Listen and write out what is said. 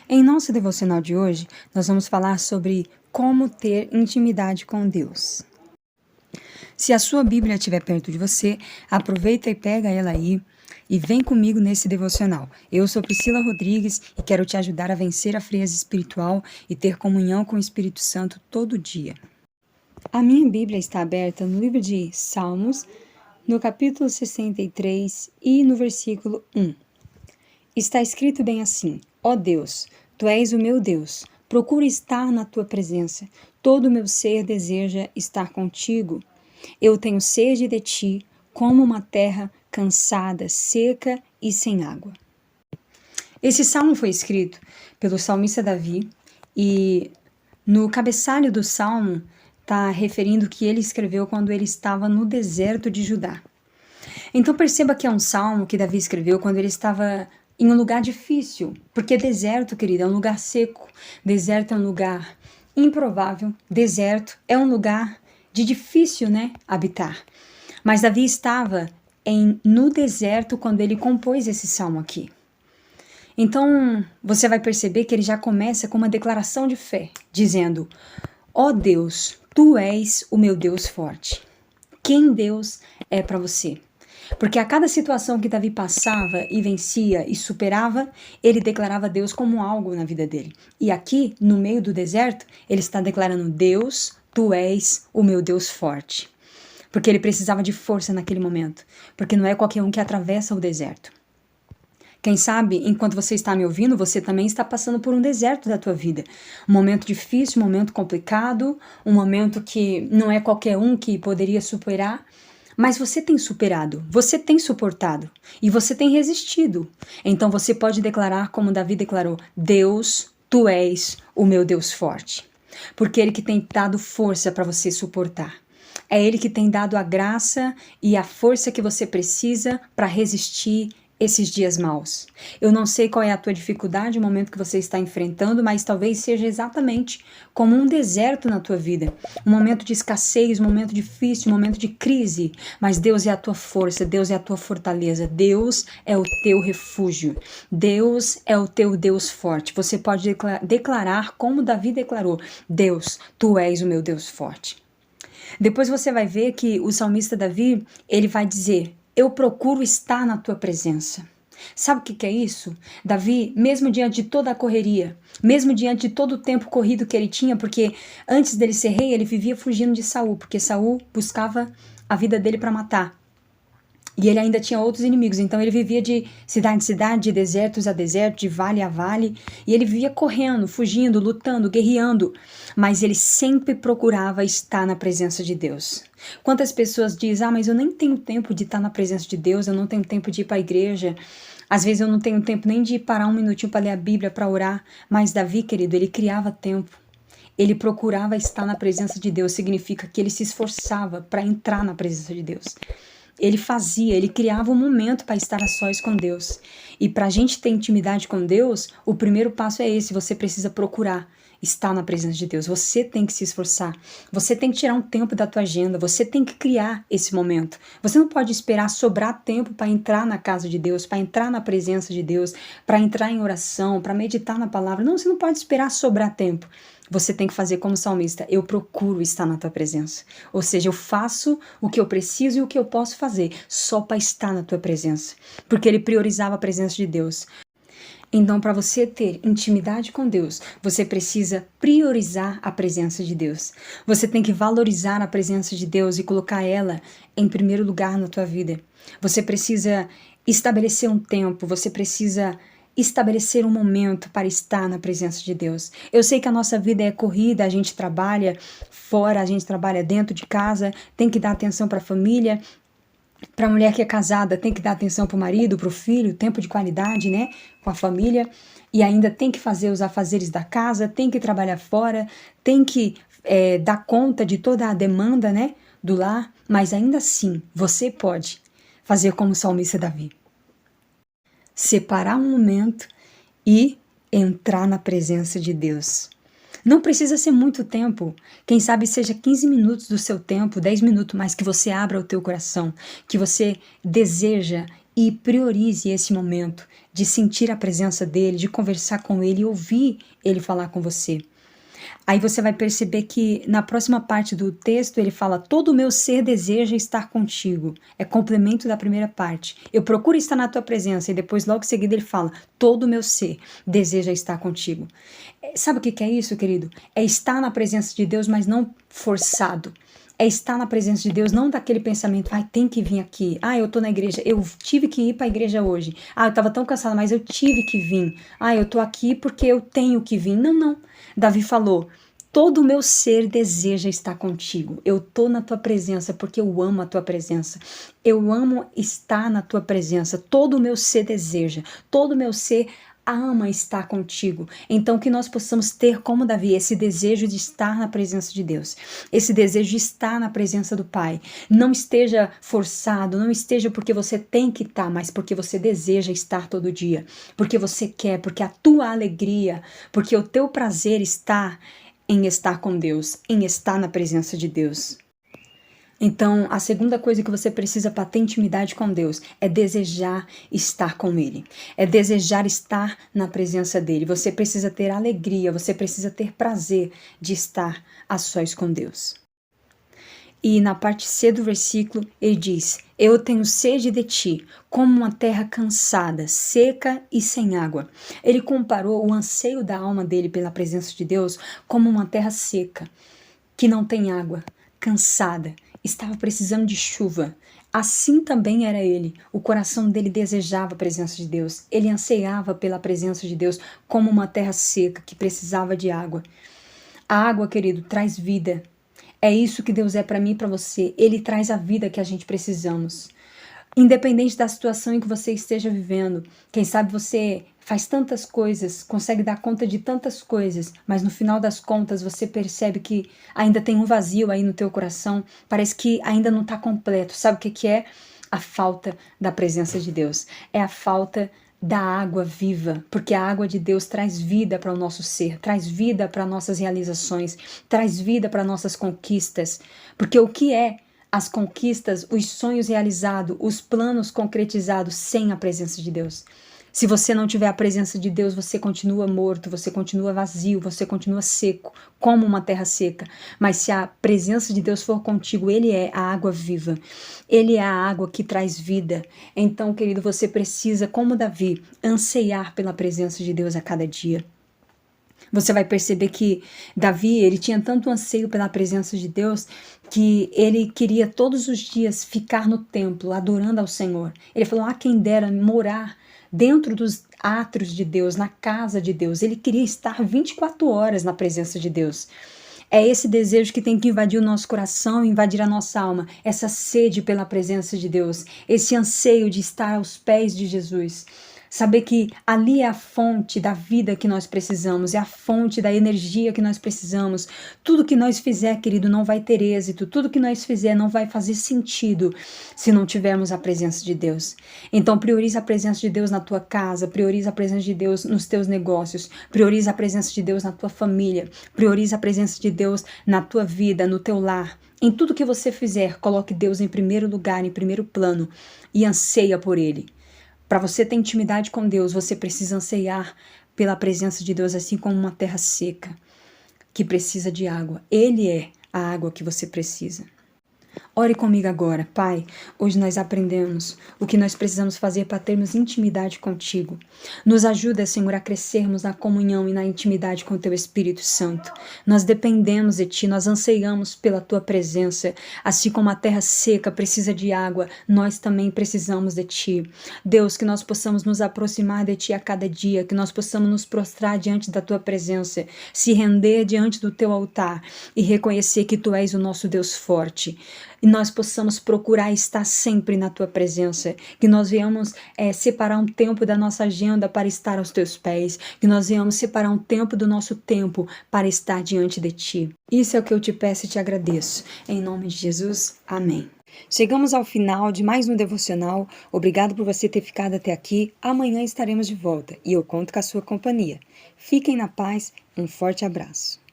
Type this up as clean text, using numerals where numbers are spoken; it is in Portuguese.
Em nosso devocional de hoje, nós vamos falar sobre como ter intimidade com Deus. Se a sua Bíblia estiver perto de você, aproveita e pega ela aí e vem comigo nesse devocional. Eu sou Priscila Rodrigues e quero te ajudar a vencer a frieza espiritual e ter comunhão com o Espírito Santo todo dia. A minha Bíblia está aberta no livro de Salmos, no capítulo 63 e no versículo 1. Está escrito bem assim: Ó Deus, Tu és o meu Deus, procuro estar na Tua presença, todo o meu ser deseja estar contigo. Eu tenho sede de Ti, como uma terra cansada, seca e sem água. Esse salmo foi escrito pelo salmista Davi e no cabeçalho do salmo está referindo que ele escreveu quando ele estava no deserto de Judá. Então perceba que é um salmo que Davi escreveu quando ele estava em um lugar difícil, porque deserto, querida, é um lugar seco, deserto é um lugar improvável, deserto é um lugar de difícil, habitar. Mas Davi estava no deserto quando ele compôs esse salmo aqui. Então, você vai perceber que ele já começa com uma declaração de fé, dizendo: ó Deus, Tu és o meu Deus forte. Quem Deus é para você? Porque a cada situação que Davi passava e vencia e superava, ele declarava Deus como algo na vida dele. E aqui, no meio do deserto, ele está declarando: Deus, Tu és o meu Deus forte. Porque ele precisava de força naquele momento. Porque não é qualquer um que atravessa o deserto. Quem sabe, enquanto você está me ouvindo, você também está passando por um deserto da tua vida. Um momento difícil, um momento complicado, um momento que não é qualquer um que poderia superar. Mas você tem superado, você tem suportado e você tem resistido. Então você pode declarar como Davi declarou: Deus, Tu és o meu Deus forte. Porque Ele que tem dado força para você suportar. É Ele que tem dado a graça e a força que você precisa para resistir esses dias maus. Eu não sei qual é a tua dificuldade, o momento que você está enfrentando, mas talvez seja exatamente como um deserto na tua vida. Um momento de escassez, um momento difícil, um momento de crise. Mas Deus é a tua força, Deus é a tua fortaleza, Deus é o teu refúgio. Deus é o teu Deus forte. Você pode declarar como Davi declarou: Deus, Tu és o meu Deus forte. Depois você vai ver que o salmista Davi, ele vai dizer: eu procuro estar na Tua presença. Sabe o que é isso? Davi, mesmo diante de toda a correria, mesmo diante de todo o tempo corrido que ele tinha, porque antes dele ser rei, ele vivia fugindo de Saul, porque Saul buscava a vida dele para matar. E ele ainda tinha outros inimigos, então ele vivia de cidade em cidade, de desertos a deserto, de vale a vale, e ele vivia correndo, fugindo, lutando, guerreando, mas ele sempre procurava estar na presença de Deus. Quantas pessoas dizem: mas eu nem tenho tempo de estar na presença de Deus, eu não tenho tempo de ir para a igreja, às vezes eu não tenho tempo nem de parar um minutinho para ler a Bíblia, para orar. Mas Davi, querido, ele criava tempo. Ele procurava estar na presença de Deus, significa que ele se esforçava para entrar na presença de Deus. Ele criava um momento para estar a sós com Deus. E para a gente ter intimidade com Deus, o primeiro passo é esse: você precisa procurar estar na presença de Deus. Você tem que se esforçar. Você tem que tirar um tempo da tua agenda. Você tem que criar esse momento. Você não pode esperar sobrar tempo para entrar na casa de Deus, para entrar na presença de Deus, para entrar em oração, para meditar na palavra. Não, você não pode esperar sobrar tempo. Você tem que fazer como salmista: eu procuro estar na tua presença. Ou seja, eu faço o que eu preciso e o que eu posso fazer só para estar na tua presença. Porque ele priorizava a presença de Deus. Então, para você ter intimidade com Deus, você precisa priorizar a presença de Deus. Você tem que valorizar a presença de Deus e colocar ela em primeiro lugar na tua vida. Você precisa estabelecer um tempo, você precisa estabelecer um momento para estar na presença de Deus. Eu sei que a nossa vida é corrida, a gente trabalha fora, a gente trabalha dentro de casa, tem que dar atenção para a família. Para a mulher que é casada, tem que dar atenção para o marido, para o filho, tempo de qualidade, com a família. E ainda tem que fazer os afazeres da casa, tem que trabalhar fora, tem que dar conta de toda a demanda, do lar. Mas ainda assim, você pode fazer como o salmista Davi. Separar um momento e entrar na presença de Deus. Não precisa ser muito tempo, quem sabe seja 15 minutos do seu tempo, 10 minutos, mas que você abra o teu coração, que você deseja e priorize esse momento de sentir a presença dele, de conversar com ele e ouvir ele falar com você. Aí você vai perceber que na próxima parte do texto ele fala: todo o meu ser deseja estar contigo. É complemento da primeira parte. Eu procuro estar na tua presença. E depois logo em seguida ele fala: todo o meu ser deseja estar contigo. Sabe o que é isso, querido? É estar na presença de Deus, mas não forçado. É estar na presença de Deus, não daquele pensamento: ai, tem que vir aqui. Ah, eu tô na igreja, eu tive que ir para a igreja hoje. Ah, eu tava tão cansada, mas eu tive que vir. Ah, eu tô aqui porque eu tenho que vir. Não, não. Davi falou: todo o meu ser deseja estar contigo. Eu tô na tua presença porque eu amo a tua presença. Eu amo estar na tua presença. Todo o meu ser deseja. Todo o meu ser ama estar contigo. Então que nós possamos ter, como Davi, esse desejo de estar na presença de Deus. Esse desejo de estar na presença do Pai. Não esteja forçado, não esteja porque você tem que estar, mas porque você deseja estar todo dia. Porque você quer, porque a tua alegria, porque o teu prazer está em estar com Deus, em estar na presença de Deus. Então, a segunda coisa que você precisa para ter intimidade com Deus é desejar estar com Ele. É desejar estar na presença dEle. Você precisa ter alegria, você precisa ter prazer de estar a sós com Deus. E na parte C do versículo, ele diz: eu tenho sede de ti, como uma terra cansada, seca e sem água. Ele comparou o anseio da alma dele pela presença de Deus como uma terra seca, que não tem água, cansada, estava precisando de chuva. Assim também era ele. O coração dele desejava a presença de Deus. Ele anseiava pela presença de Deus como uma terra seca que precisava de água. A água, querido, traz vida. É isso que Deus é para mim e para você. Ele traz a vida que a gente precisamos. Independente da situação em que você esteja vivendo, quem sabe você faz tantas coisas, consegue dar conta de tantas coisas, mas no final das contas você percebe que ainda tem um vazio aí no teu coração, parece que ainda não está completo. Sabe o que é? A falta da presença de Deus. É a falta da água viva, porque a água de Deus traz vida para o nosso ser, traz vida para nossas realizações, traz vida para nossas conquistas, porque o que é as conquistas, os sonhos realizados, os planos concretizados sem a presença de Deus? Se você não tiver a presença de Deus, você continua morto, você continua vazio, você continua seco, como uma terra seca. Mas se a presença de Deus for contigo, Ele é a água viva. Ele é a água que traz vida. Então, querido, você precisa, como Davi, anseiar pela presença de Deus a cada dia. Você vai perceber que Davi, ele tinha tanto anseio pela presença de Deus que ele queria todos os dias ficar no templo, adorando ao Senhor. Ele falou: ah, quem dera morar dentro dos átrios de Deus, na casa de Deus. Ele queria estar 24 horas na presença de Deus. É esse desejo que tem que invadir o nosso coração, invadir a nossa alma, essa sede pela presença de Deus, esse anseio de estar aos pés de Jesus. Saber que ali é a fonte da vida que nós precisamos, é a fonte da energia que nós precisamos. Tudo que nós fizer, querido, não vai ter êxito. Tudo que nós fizer não vai fazer sentido se não tivermos a presença de Deus. Então prioriza a presença de Deus na tua casa, prioriza a presença de Deus nos teus negócios, prioriza a presença de Deus na tua família, prioriza a presença de Deus na tua vida, no teu lar. Em tudo que você fizer, coloque Deus em primeiro lugar, em primeiro plano e anseia por Ele. Para você ter intimidade com Deus, você precisa anseiar pela presença de Deus, assim como uma terra seca que precisa de água. Ele é a água que você precisa. Ore comigo agora, Pai. Hoje nós aprendemos o que nós precisamos fazer para termos intimidade contigo. Nos ajuda, Senhor, a crescermos na comunhão e na intimidade com o Teu Espírito Santo. Nós dependemos de Ti, nós anseiamos pela Tua presença. Assim como a terra seca precisa de água, nós também precisamos de Ti. Deus, que nós possamos nos aproximar de Ti a cada dia, que nós possamos nos prostrar diante da Tua presença, se render diante do Teu altar e reconhecer que Tu és o nosso Deus forte. E nós possamos procurar estar sempre na Tua presença, que nós venhamos separar um tempo da nossa agenda para estar aos Teus pés, que nós venhamos separar um tempo do nosso tempo para estar diante de Ti. Isso é o que eu te peço e te agradeço. Em nome de Jesus, amém. Chegamos ao final de mais um devocional. Obrigado por você ter ficado até aqui. Amanhã estaremos de volta e eu conto com a sua companhia. Fiquem na paz. Um forte abraço.